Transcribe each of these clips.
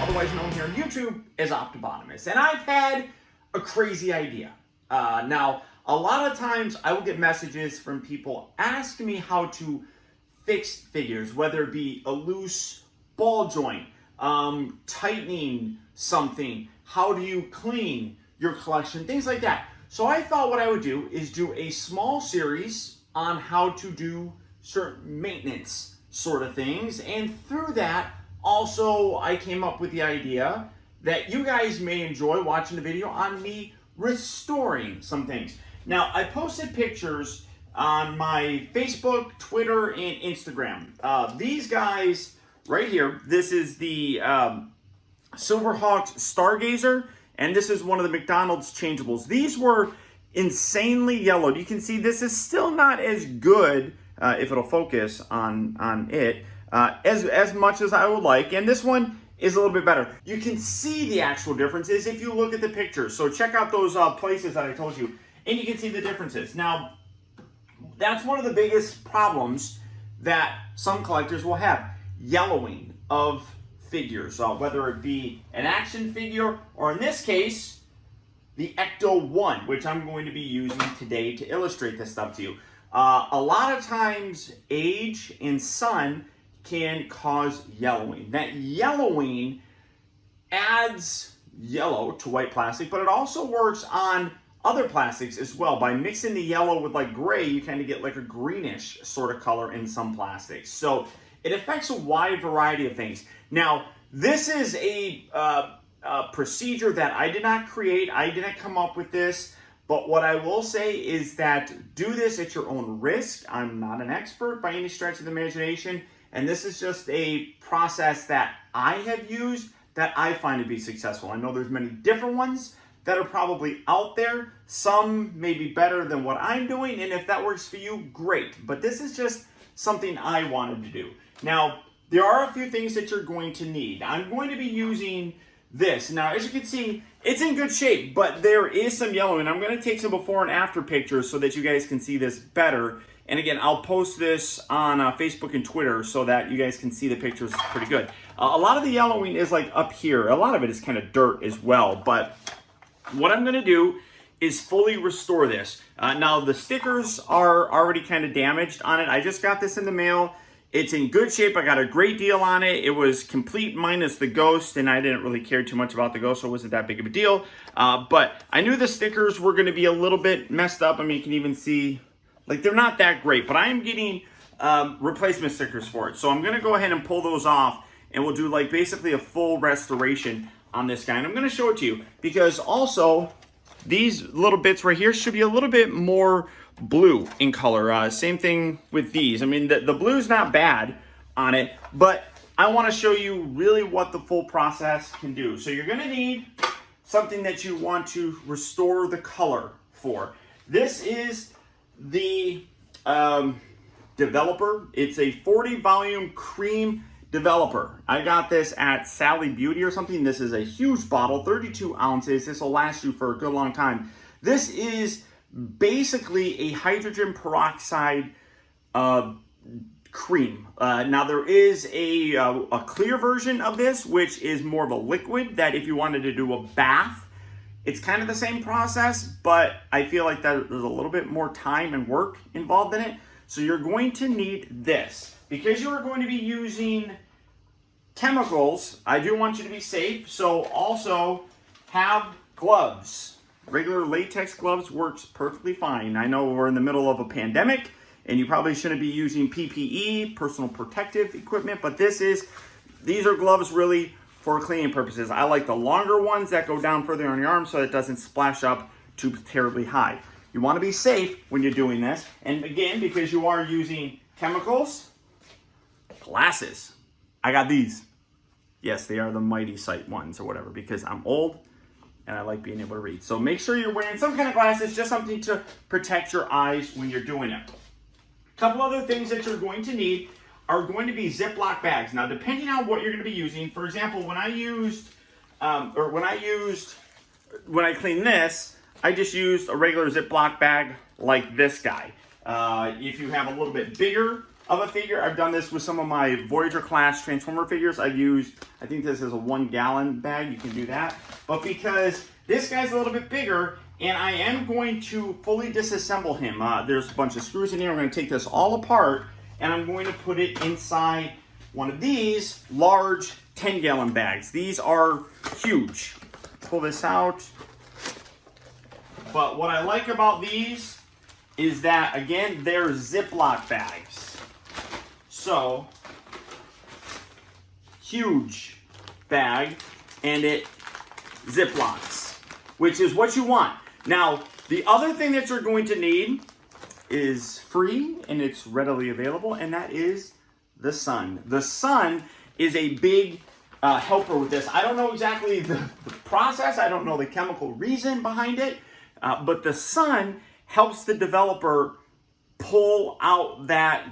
otherwise known here on YouTube as Optibotimus. And I've had a crazy idea. Now, a lot of times I will get messages from people asking me how to fix figures, whether it be a loose ball joint, tightening something, how do you clean your collection, things like that. So I thought what I would do is do a small series on how to do certain maintenance sort of things, and through that also I came up with the idea that you guys may enjoy watching the video on me restoring some things. Now, I posted pictures on my Facebook, Twitter, and Instagram. These guys right here, this is the Silverhawks Stargazer, and this is one of the McDonald's changeables. These were insanely yellowed. You can see this is still not as good, if it'll focus on it, as much as I would like, and this one is a little bit better. You can see the actual differences if you look at the pictures. So check out those places that I told you, and you can see the differences. Now, that's one of the biggest problems that some collectors will have, yellowing of figures, whether it be an action figure, or in this case, the Ecto 1, which I'm going to be using today to illustrate this stuff to you. A lot of times, age and sun can cause yellowing. That yellowing adds yellow to white plastic, but it also works on other plastics as well. By mixing the yellow with like gray, you kind of get like a greenish sort of color in some plastics. So it affects a wide variety of things. Now, this is a procedure that I did not create. I didn't come up with this. But what I will say is that do this at your own risk. I'm not an expert by any stretch of the imagination. And this is just a process that I have used that I find to be successful. I know there's many different ones that are probably out there. Some may be better than what I'm doing. And if that works for you, great. But this is just something I wanted to do. Now, there are a few things that you're going to need. I'm going to be using this. Now, as you can see, it's in good shape, but there is some yellowing. I'm going to take some before and after pictures so that you guys can see this better. And again, I'll post this on Facebook and Twitter so that you guys can see the pictures pretty good. A lot of the yellowing is like up here. A lot of it is kind of dirt as well. But what I'm going to do is fully restore this. Now, the stickers are already kind of damaged on it. I just got this in the mail. It's in good shape. I got a great deal on it. It was complete minus the ghost, and I didn't really care too much about the ghost, so it wasn't that big of a deal. But I knew the stickers were going to be a little bit messed up. I mean, you can even see, like, they're not that great, but I am getting replacement stickers for it. So I'm going to go ahead and pull those off, and we'll do, like, basically a full restoration on this guy. And I'm going to show it to you because also these little bits right here should be a little bit more blue in color. Same thing with these. I mean, the blue's not bad on it, but I want to show you really what the full process can do. So you're going to need something that you want to restore the color for. This is the developer. It's a 40 volume cream developer. I got this at Sally Beauty or something. This is a huge bottle, 32 ounces. This will last you for a good long time. This is basically a hydrogen peroxide cream. Now there is a clear version of this, which is more of a liquid that if you wanted to do a bath, it's kind of the same process, but I feel like there's a little bit more time and work involved in it. So you're going to need this. Because you are going to be using chemicals, I do want you to be safe, so also have gloves. Regular latex gloves works perfectly fine. I know we're in the middle of a pandemic and you probably shouldn't be using PPE, personal protective equipment, but these are gloves really for cleaning purposes. I like the longer ones that go down further on your arm so it doesn't splash up too terribly high. You want to be safe when you're doing this. And again, because you are using chemicals, glasses. I got these. Yes, they are the Mighty Sight ones or whatever because I'm old and I like being able to read. So make sure you're wearing some kind of glasses, just something to protect your eyes when you're doing it. A couple other things that you're going to need are going to be Ziploc bags. Now, depending on what you're going to be using, for example, when I cleaned this, I just used a regular Ziploc bag like this guy. If you have a little bit bigger of a figure. I've done this with some of my Voyager class Transformer figures. I've used, I think this is a 1 gallon bag. You can do that. But because this guy's a little bit bigger, and I am going to fully disassemble him. There's a bunch of screws in here. I'm going to take this all apart, and I'm going to put it inside one of these large 10 gallon bags. These are huge. Pull this out. But what I like about these is that, again, they're Ziploc bags. So, huge bag, and it Ziplocs, which is what you want. Now, the other thing that you're going to need is free, and it's readily available, and that is the sun. The sun is a big helper with this. I don't know exactly the process. I don't know the chemical reason behind it. But the sun helps the developer pull out that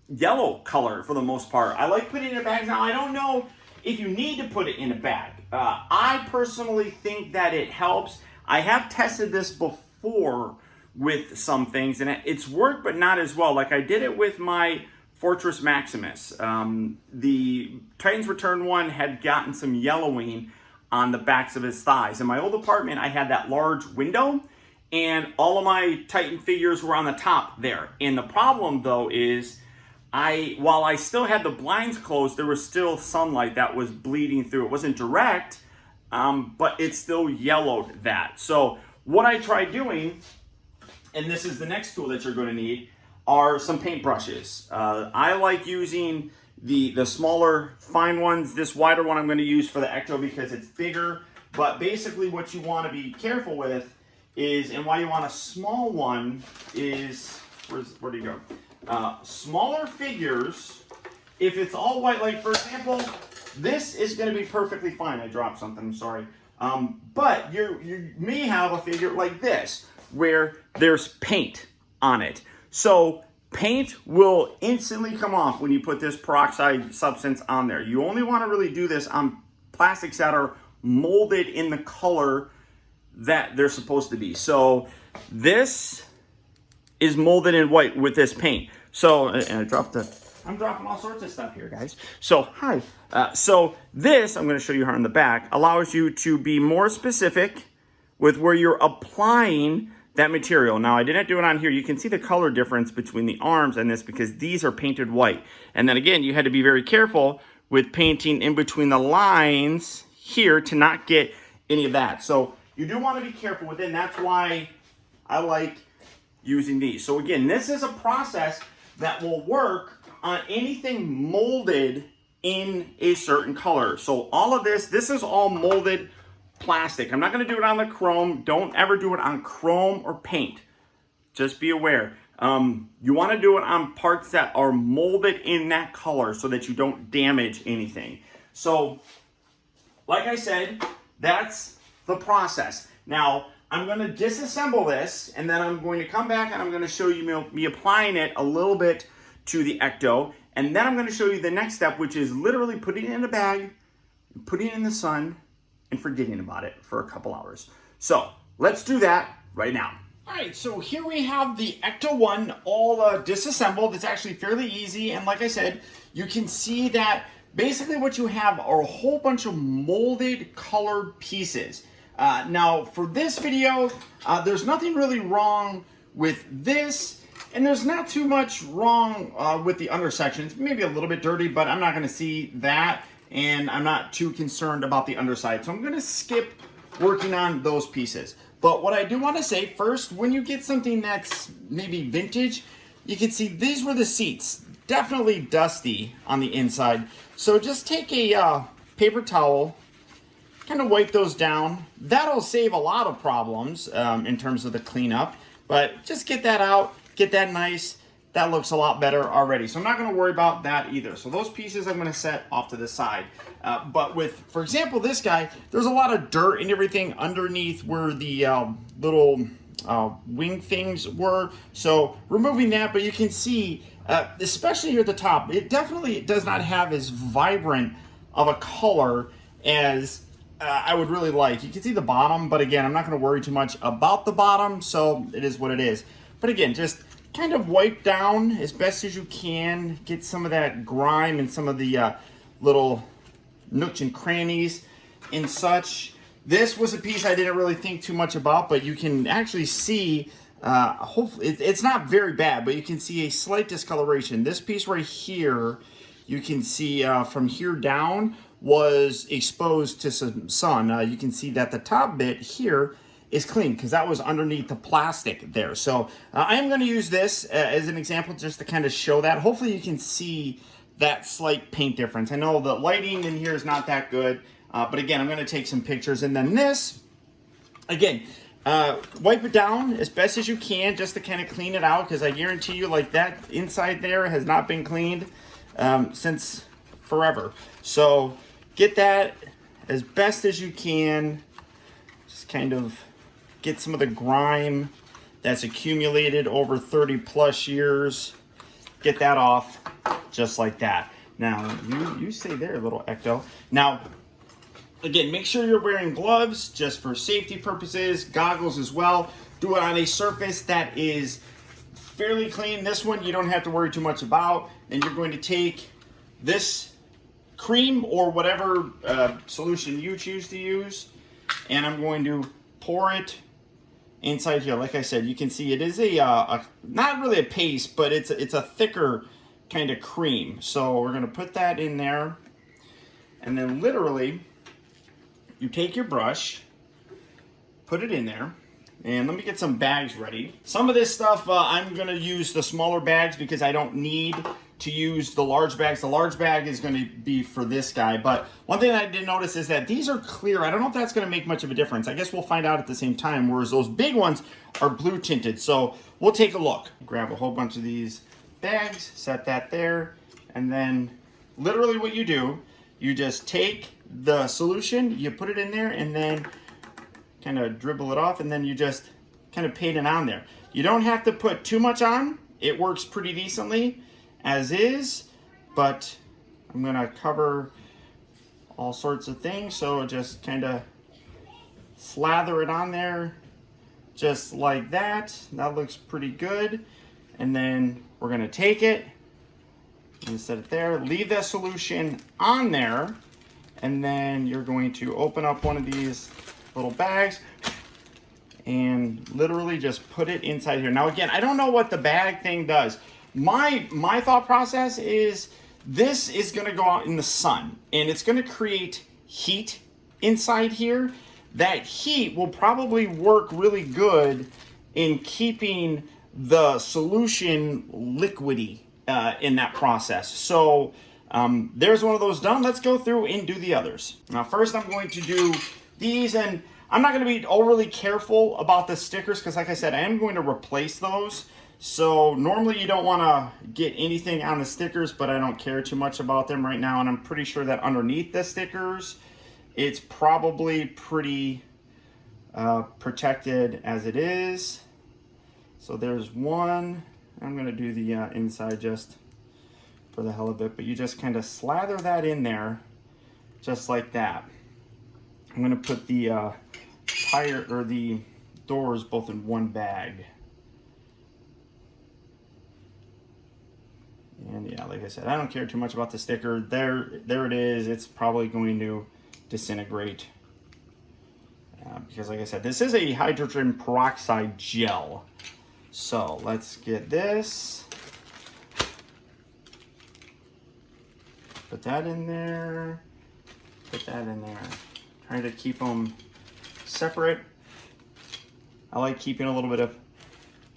yellow color for the most part. I like putting it in bags. Now, I don't know if you need to put it in a bag. I personally think that it helps. I have tested this before with some things, and it's worked, but not as well. Like I did it with my Fortress Maximus. The Titans Return one had gotten some yellowing on the backs of his thighs. In my old apartment, I had that large window, and all of my Titan figures were on the top there. And the problem, though, is while I still had the blinds closed, there was still sunlight that was bleeding through. It wasn't direct, but it still yellowed that. So what I tried doing, and this is the next tool that you're going to need, are some paint brushes. I like using the smaller, fine ones. This wider one I'm going to use for the Ecto because it's bigger. But basically what you want to be careful with is, and why you want a small one is, where do you go? Smaller figures, if it's all white, like for example, this is going to be perfectly fine. I dropped something, I'm sorry. But you may have a figure like this where there's paint on it. So paint will instantly come off when you put this peroxide substance on there. You only want to really do this on plastics that are molded in the color that they're supposed to be. So this is molded in white with this paint. So, and I'm dropping all sorts of stuff here, guys. So, hi. So this, I'm going to show you here on the back, allows you to be more specific with where you're applying that material. Now, I didn't do it on here. You can see the color difference between the arms and this because these are painted white. And then again, you had to be very careful with painting in between the lines here to not get any of that. So you do want to be careful with it, and that's why I like using these. So again, this is a process that will work on anything molded in a certain color. So all of this is all molded plastic. I'm not going to do it on the chrome. Don't ever do it on chrome or paint. Just be aware. You want to do it on parts that are molded in that color so that you don't damage anything. So, like I said, that's the process. Now, I'm going to disassemble this, and then I'm going to come back and I'm going to show you me applying it a little bit to the Ecto, and then I'm going to show you the next step, which is literally putting it in a bag, putting it in the sun, and forgetting about it for a couple hours. So let's do that right now. All right, so here we have the Ecto 1 all disassembled. It's actually fairly easy, and like I said, you can see that basically what you have are a whole bunch of molded colored pieces. Now, for this video, there's nothing really wrong with this, and there's not too much wrong with the undersections. Maybe a little bit dirty, but I'm not going to see that, and I'm not too concerned about the underside. So I'm going to skip working on those pieces. But what I do want to say first, when you get something that's maybe vintage, you can see these were the seats. Definitely dusty on the inside. So just take a paper towel, kind of wipe those down. That'll save a lot of problems in terms of the cleanup. But just get that out, get that nice. That looks a lot better already. So I'm not going to worry about that either. So those pieces I'm going to set off to the side. But with, for example, this guy, there's a lot of dirt and everything underneath where the little wing things were. So removing that, but you can see, especially here at the top, it definitely does not have as vibrant of a color as I would really like. You can see the bottom, but again, I'm not going to worry too much about the bottom, so it is what it is. But again, just kind of wipe down as best as you can. Get some of that grime and some of the little nooks and crannies and such. This was a piece I didn't really think too much about, but you can actually see, hopefully, it's not very bad, but you can see a slight discoloration. This piece right here, you can see from here down was exposed to some sun. You can see that the top bit here is clean because that was underneath the plastic there. So I am going to use this as an example just to kind of show that. Hopefully you can see that slight paint difference. I know the lighting in here is not that good, but again, I'm going to take some pictures. And then this, again, wipe it down as best as you can just to kind of clean it out, because I guarantee you, like, that inside there has not been cleaned since forever. So get that as best as you can. Just kind of get some of the grime that's accumulated over 30 plus years. Get that off just like that. Now, you stay there, little ecto. Now, again, make sure you're wearing gloves just for safety purposes, goggles as well. Do it on a surface that is fairly clean. This one you don't have to worry too much about. And you're going to take this cream or whatever solution you choose to use, and I'm going to pour it inside here. Like I said, you can see it is a not really a paste, but it's a thicker kind of cream. So we're going to put that in there, and then literally you take your brush, put it in there, and let me get some bags ready. Some of this stuff I'm going to use the smaller bags because I don't need to use the large bags. The large bag is going to be for this guy. But one thing I did notice is that these are clear. I don't know if that's going to make much of a difference. I guess we'll find out at the same time, whereas those big ones are blue tinted. So we'll take a look. Grab a whole bunch of these bags, set that there, and then literally what you do, you just take the solution, you put it in there, and then kind of dribble it off, and then you just kind of paint it on there. You don't have to put too much on. It works pretty decently as is, but I'm gonna cover all sorts of things, so just kind of slather it on there just like that. That looks pretty good. And then we're gonna take it and set it there, leave that solution on there, and then you're going to open up one of these little bags and literally just put it inside here. Now again, I don't know what the bag thing does. My thought process is this is going to go out in the sun and it's going to create heat inside here. That heat will probably work really good in keeping the solution liquidy in that process. So there's one of those done. Let's go through and do the others. Now first I'm going to do these, and I'm not going to be overly careful about the stickers because like I said, I am going to replace those. So normally you don't want to get anything on the stickers, but I don't care too much about them right now. And I'm pretty sure that underneath the stickers, it's probably pretty protected as it is. So there's one. I'm going to do the inside just for the hell of it, but you just kind of slather that in there just like that. I'm going to put the tire or the doors both in one bag. And yeah, like I said, I don't care too much about the sticker. There it is. It's probably going to disintegrate. Because like I said, this is a hydrogen peroxide gel. So let's get this. Put that in there. Put that in there. Trying to keep them separate. I like keeping a little bit of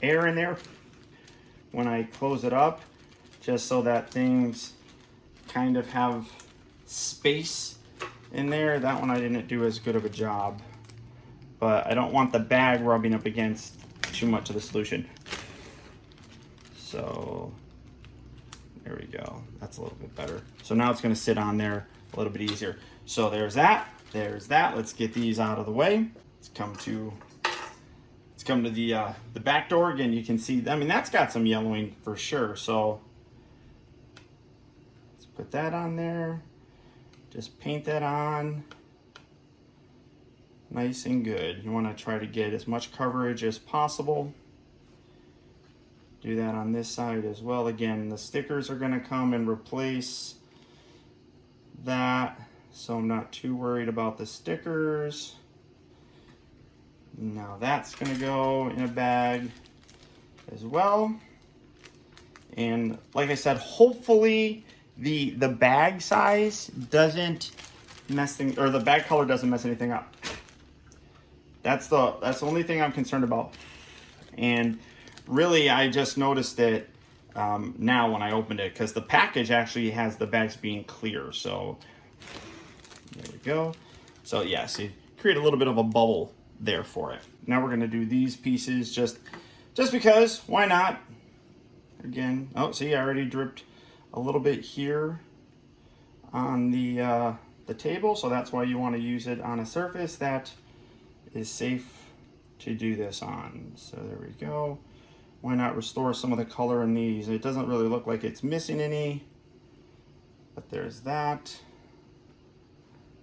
air in there when I close it up, just so that things kind of have space in there. That one I didn't do as good of a job, but I don't want the bag rubbing up against too much of the solution. So there we go. That's a little bit better. So now it's going to sit on there a little bit easier. So there's that. There's that. Let's get these out of the way. Let's come to the back door again. You can see, I mean, that's got some yellowing for sure. So let's put that on there. Just paint that on nice and good. You want to try to get as much coverage as possible. Do that on this side as well. Again, the stickers are going to come and replace that, so I'm not too worried about the stickers. Now that's going to go in a bag as well. And like I said, hopefully the bag size doesn't mess things, or the bag color doesn't mess anything up. That's the only thing I'm concerned about. And really, I just noticed it now when I opened it, because the package actually has the bags being clear. So there we go. So yeah, so you create a little bit of a bubble there for it. Now we're gonna do these pieces just because, why not? Again, oh, see, I already dripped a little bit here on the table, so that's why you want to use it on a surface that is safe to do this on. So there we go. Why not restore some of the color in these? It doesn't really look like it's missing any, but there's that.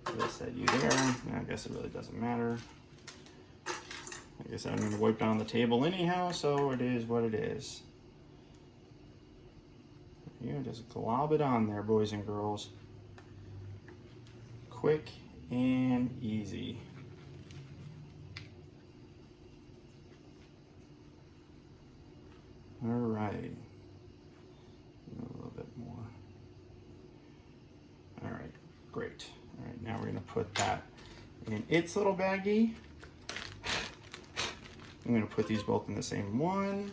Did I set you there? I guess it really doesn't matter. I guess I'm going to wipe down the table anyhow, so it is what it is. You just glob it on there, boys and girls. Quick and easy. All right. A little bit more. All right, great. All right, now we're going to put that in its little baggie. I'm going to put these both in the same one,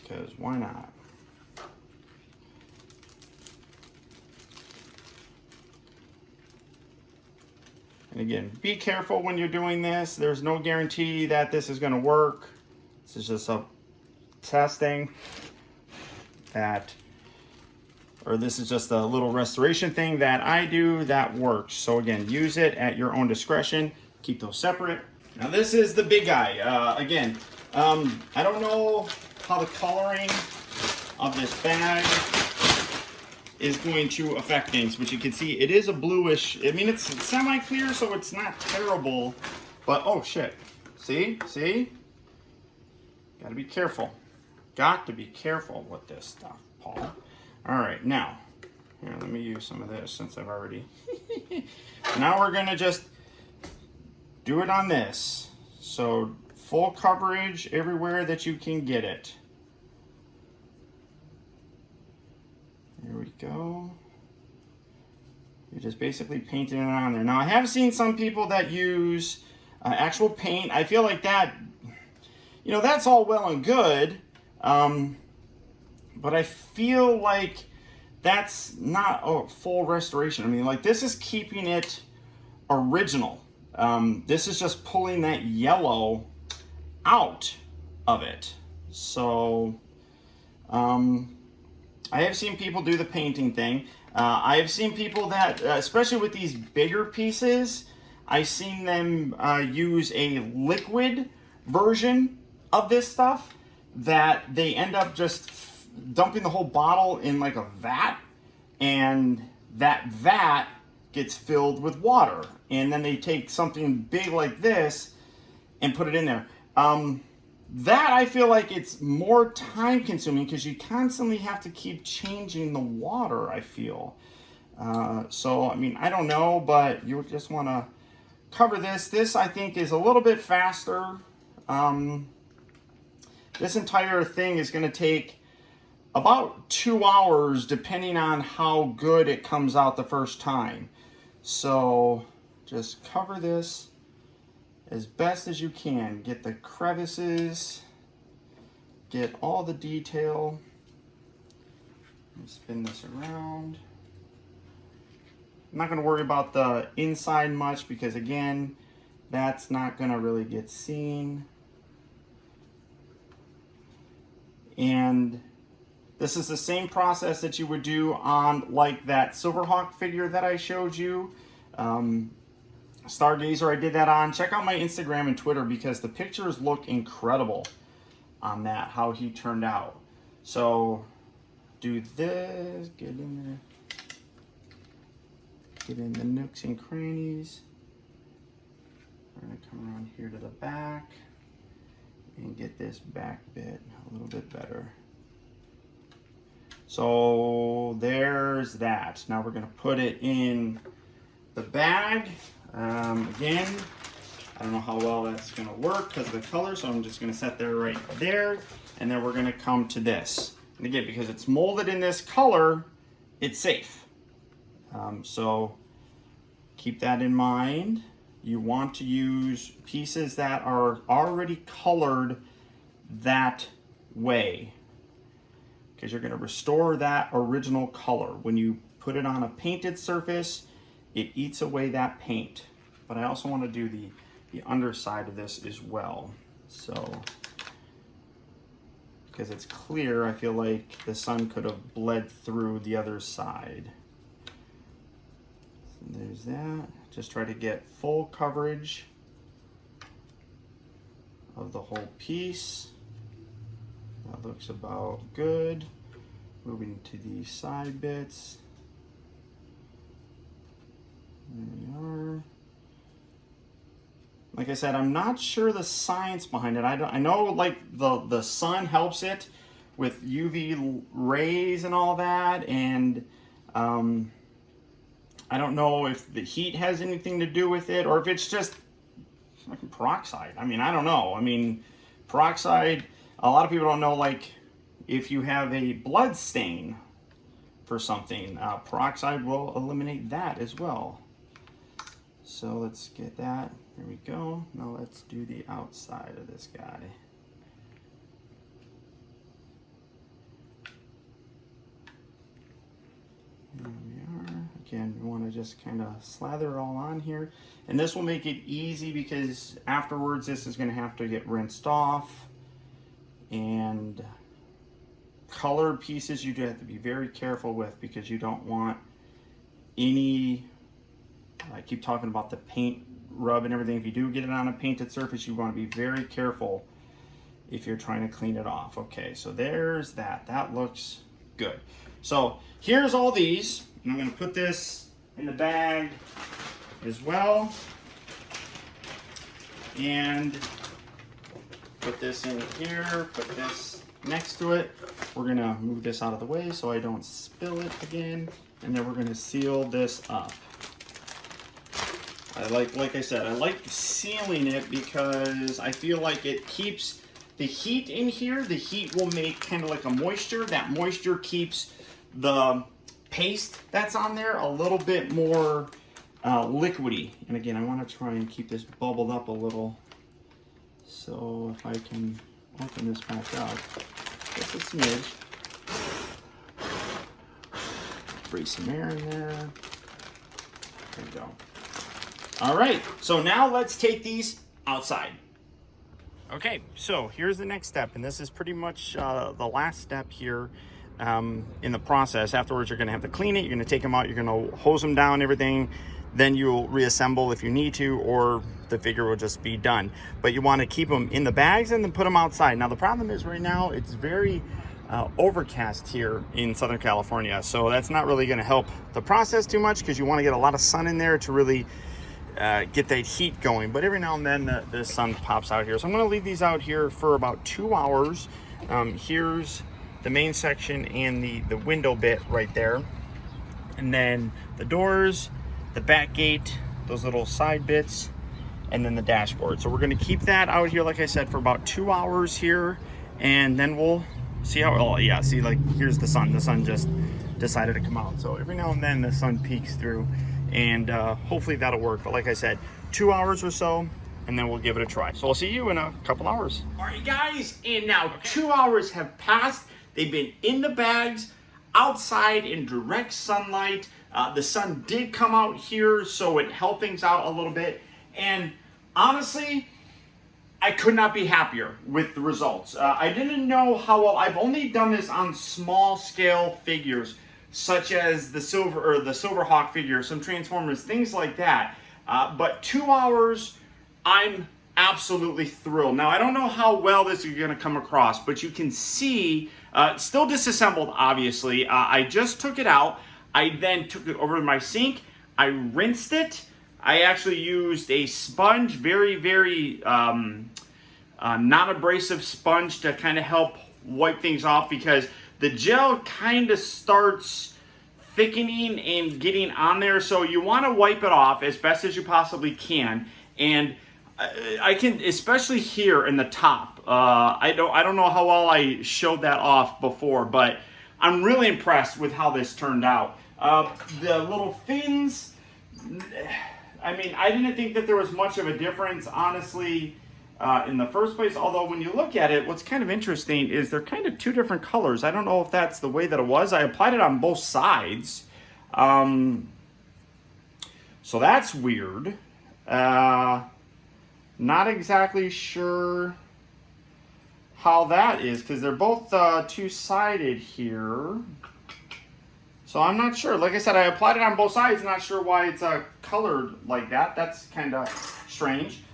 because why not? And again, be careful when you're doing this. There's no guarantee that this is going to work. This is just a testing that, or this is just a little restoration thing that I do that works. So again, use it at your own discretion. Keep those separate. Now this is the big guy. Again, I don't know how the coloring of this bag is going to affect things, but you can see it is a bluish. I mean, it's semi-clear, so it's not terrible, but oh shit. See? Gotta be careful. Got to be careful with this stuff, Paul. All right, now, here, let me use some of this since I've already. Now we're gonna just do it on this. So full coverage everywhere that you can get it. Here we go. You're just basically painting it on there. Now I have seen some people that use actual paint. I feel like that, you know, that's all well and good. But I feel like that's not a full restoration. I mean, like, this is keeping it original. This is just pulling that yellow out of it. So, I have seen people do the painting thing. I have seen people that, especially with these bigger pieces, I've seen them use a liquid version of this stuff that they end up just dumping the whole bottle in like a vat, and that vat gets filled with water, and then they take something big like this and put it in there. That I feel like it's more time consuming because you constantly have to keep changing the water, I feel. So, I mean, I don't know, but you just want to cover this. This, I think, is a little bit faster. This entire thing is going to take about 2 hours, depending on how good it comes out the first time. So, just cover this as best as you can. Get the crevices, get all the detail. Spin this around. I'm not going to worry about the inside much because, again, that's not going to really get seen. And this is the same process that you would do on like that Silverhawk figure that I showed you. Stargazer, I did that on. Check out my Instagram and Twitter because the pictures look incredible on that, how he turned out. So do this, get in there, get in the nooks and crannies. We're gonna come around here to the back and get this back bit a little bit better. So there's that. Now we're gonna put it in the bag. Again, I don't know how well that's gonna work because of the color, so I'm just gonna set there right there, and then we're gonna come to this. And again, because it's molded in this color, it's safe. So keep that in mind. You want to use pieces that are already colored that way, because you're going to restore that original color. When you put it on a painted surface, it eats away that paint. But I also want to do the underside of this as well. So, because it's clear, I feel like the sun could have bled through the other side. So there's that. Just try to get full coverage of the whole piece. That looks about good. Moving to the side bits. There we are. Like I said, I'm not sure the science behind it. I know like the sun helps it with UV rays and all that, and I don't know if the heat has anything to do with it, or if it's just like peroxide. I mean, I don't know. I mean, peroxide, a lot of people don't know, like, if you have a blood stain for something, peroxide will eliminate that as well. So let's get that. There we go. Now let's do the outside of this guy. There we are. Again, you want to just kind of slather it all on here. And this will make it easy because afterwards this is going to have to get rinsed off. And colored pieces you do have to be very careful with, because you don't want any, I keep talking about the paint rub and everything. If you do get it on a painted surface, you want to be very careful if you're trying to clean it off. Okay, so there's that. That looks good. So here's all these. I'm going to put this in the bag as well, and put this in here, put this next to it. We're going to move this out of the way so I don't spill it again, and then we're going to seal this up. Like I said, I like sealing it because I feel like it keeps the heat in here. The heat will make kind of like a moisture. That moisture keeps the paste that's on there a little bit more liquidy. And again, I want to try and keep this bubbled up a little. So if I can open this back up, just a smidge. Breathe some air in there. There we go. All right, so now let's take these outside. Okay, so here's the next step, and this is pretty much the last step here in the process. Afterwards, you're gonna have to clean it, you're gonna take them out, you're gonna hose them down, everything, then you'll reassemble if you need to, or the figure will just be done. But you wanna keep them in the bags and then put them outside. Now the problem is right now, it's very overcast here in Southern California, so that's not really gonna help the process too much, because you wanna get a lot of sun in there to really get that heat going. But every now and then the sun pops out here. So I'm going to leave these out here for about 2 hours. Here's the main section and the window bit right there. And then the doors, the back gate, those little side bits, and then the dashboard. So we're going to keep that out here, like I said, for about 2 hours here. And then we'll see how, oh yeah, see, like here's the sun. The sun just decided to come out. So every now and then the sun peeks through, and hopefully that'll work. But like I said, 2 hours or so, and then we'll give it a try. So I'll see you in a couple hours. All right, guys, and now 2 hours have passed. They've been in the bags, outside in direct sunlight. The sun did come out here, so it helped things out a little bit. And honestly, I could not be happier with the results. I didn't know how well. I've only done this on small scale figures, such as the Silverhawk figure, some Transformers, things like that. But 2 hours, I'm absolutely thrilled. Now, I don't know how well this is going to come across, but you can see, still disassembled, obviously. I just took it out. I then took it over to my sink. I rinsed it. I actually used a sponge, very, very non-abrasive sponge to kind of help wipe things off, because the gel kind of starts thickening and getting on there. So you want to wipe it off as best as you possibly can. And I can, especially here in the top, I don't know how well I showed that off before, but I'm really impressed with how this turned out. The little fins, I mean, I didn't think that there was much of a difference, honestly, in the first place. Although when you look at it, what's kind of interesting is they're kind of two different colors. I don't know if that's the way that it was. I applied it on both sides. So that's weird. Not exactly sure how that is, because they're both two-sided here. So I'm not sure. Like I said, I applied it on both sides. Not sure why it's colored like that. That's kind of strange.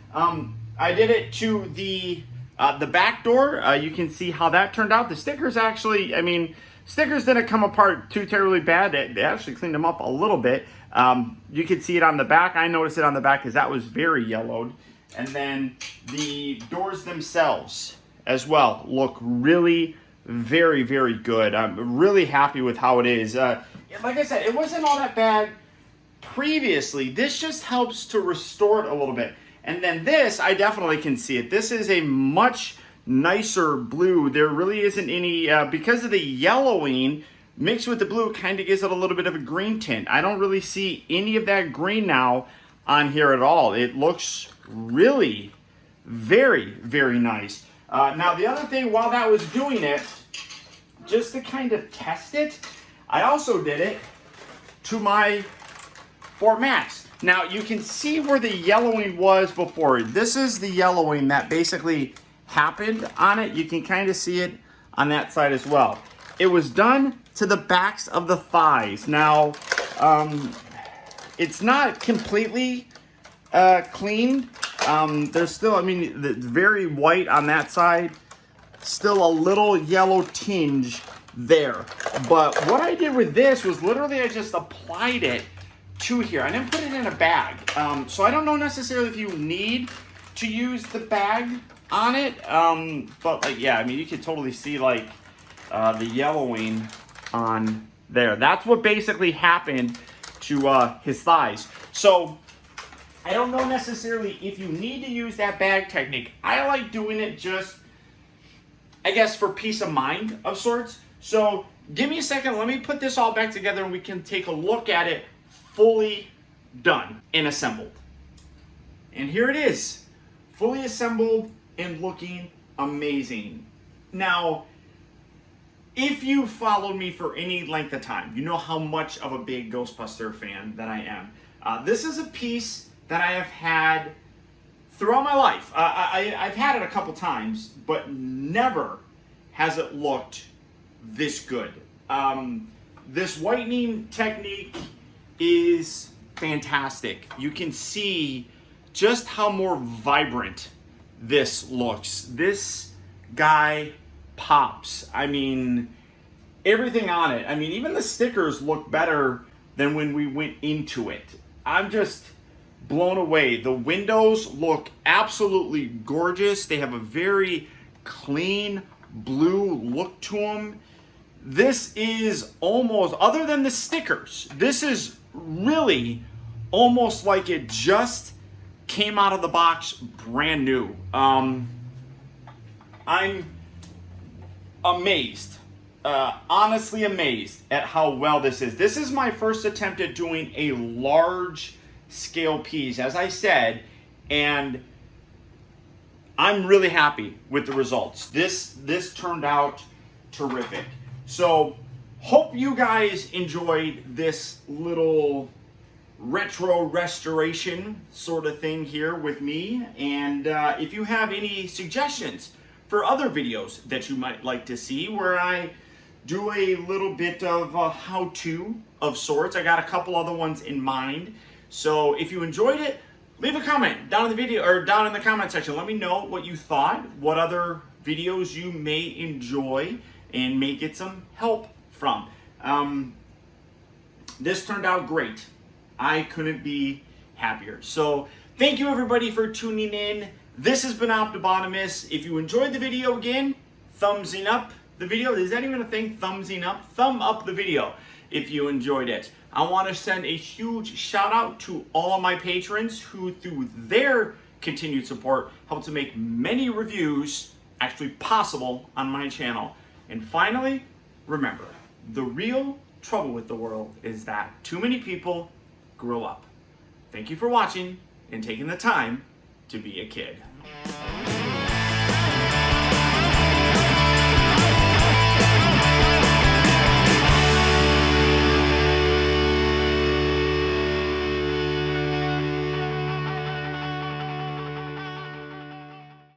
I did it to the back door. You can see how that turned out. The stickers actually, I mean, stickers didn't come apart too terribly bad. They actually cleaned them up a little bit. You can see it on the back. I noticed it on the back because that was very yellowed. And then the doors themselves as well look really very, very good. I'm really happy with how it is. Like I said, it wasn't all that bad previously. This just helps to restore it a little bit. And then this, I definitely can see it. This is a much nicer blue. There really isn't any, because of the yellowing mixed with the blue, kind of gives it a little bit of a green tint. I don't really see any of that green now on here at all. It looks really very, very nice. Now the other thing, while that was doing it, just to kind of test it, I also did it to my Fort Max. Now you can see where the yellowing was before. This is the yellowing that basically happened on it. You can kind of see it on that side as well. It was done to the backs of the thighs. Now, it's not completely cleaned. There's still, I mean, it's very white on that side. Still a little yellow tinge there. But what I did with this was literally I just applied it to here. I didn't put it in a bag. So I don't know necessarily if you need to use the bag on it. But like, yeah, I mean, you can totally see like the yellowing on there. That's what basically happened to his thighs. So I don't know necessarily if you need to use that bag technique. I like doing it just, I guess, for peace of mind of sorts. So give me a second. Let me put this all back together and we can take a look at it fully done and assembled. And here it is, fully assembled and looking amazing. Now, if you followed me for any length of time, you know how much of a big Ghostbuster fan that I am. This is a piece that I have had throughout my life. I've had it a couple times, but never has it looked this good. This whitening technique is fantastic. You can see just how more vibrant this looks. This guy pops. I mean, everything on it. I mean, even the stickers look better than when we went into it. I'm just blown away. The windows look absolutely gorgeous. They have a very clean blue look to them. This is almost, other than the stickers, this is really almost like it just came out of the box brand new. I'm amazed, honestly amazed at how well this is. This is my first attempt at doing a large scale piece, as I said, and I'm really happy with the results. This turned out terrific. So hope you guys enjoyed this little retro restoration sort of thing here with me. And if you have any suggestions for other videos that you might like to see where I do a little bit of a how-to of sorts, I got a couple other ones in mind. So if you enjoyed it, leave a comment down in the video or down in the comment section. Let me know what you thought, what other videos you may enjoy and may get some help from. This turned out great. I couldn't be happier. So thank you everybody for tuning in. This has been Optibotimus. If you enjoyed the video, again, thumbsing up the video. Is that even a thing? Thumbsing up? Thumb up the video if you enjoyed it. I want to send a huge shout out to all of my patrons who, through their continued support, help to make many reviews actually possible on my channel. And finally, remember, the real trouble with the world is that too many people grow up. Thank you for watching and taking the time to be a kid.